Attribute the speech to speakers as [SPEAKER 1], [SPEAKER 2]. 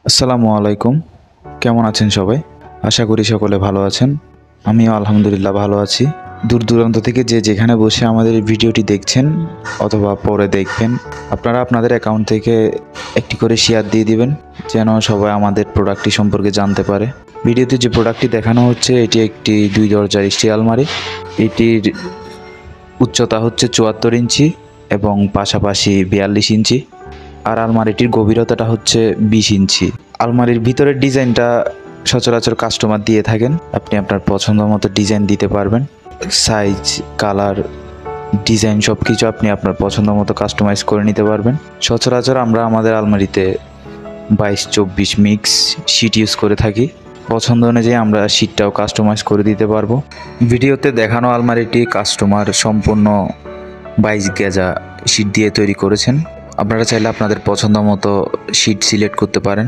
[SPEAKER 1] আসসালামু আলাইকুম। কেমন আছেন সবাই? আশা করি সকলে ভালো আছেন। আমিও আলহামদুলিল্লাহ ভালো আছি। দূর দূরান্ত থেকে যে যেখানে বসে আমাদের এই ভিডিওটি দেখছেন অথবা পরে দেখবেন, আপনারা আপনাদের অ্যাকাউন্ট থেকে একটি করে শেয়ার দিয়ে দিবেন যেন সবাই আমাদের প্রোডাক্টটি সম্পর্কে জানতে পারে। ভিডিওতে যে প্রোডাক্টটি দেখানো হচ্ছে এটি একটি 2 দরজার স্টিল আলমারি। এটির উচ্চতা হচ্ছে 74 ইঞ্চি এবং পাশাপাশি 42 ইঞ্চি। আর আলমারিটির গভীরতাটা হচ্ছে 20 ইঞ্চি। আলমারির ভিতরের ডিজাইনটা সচরাচর কাস্টমার দিয়ে থাকেন। আপনি আপনার পছন্দ মতো ডিজাইন দিতে পারবেন। সাইজ, কালার, ডিজাইন সব কিছু আপনি আপনার পছন্দ মতো কাস্টমাইজ করে নিতে পারবেন। সচরাচর আমরা আমাদের আলমারিতে 22-24 মিক্স শিট ইউজ করে থাকি। পছন্দ অনুযায়ী আমরা শিটটাও কাস্টমাইজ করে দিতে পারবো। ভিডিওতে দেখানো আলমারিটি কাস্টমার সম্পূর্ণ 22 গেজা শিট দিয়ে তৈরি করেছেন। আপনারা চাইলে আপনাদের পছন্দ মতো শিট সিলেক্ট করতে পারেন।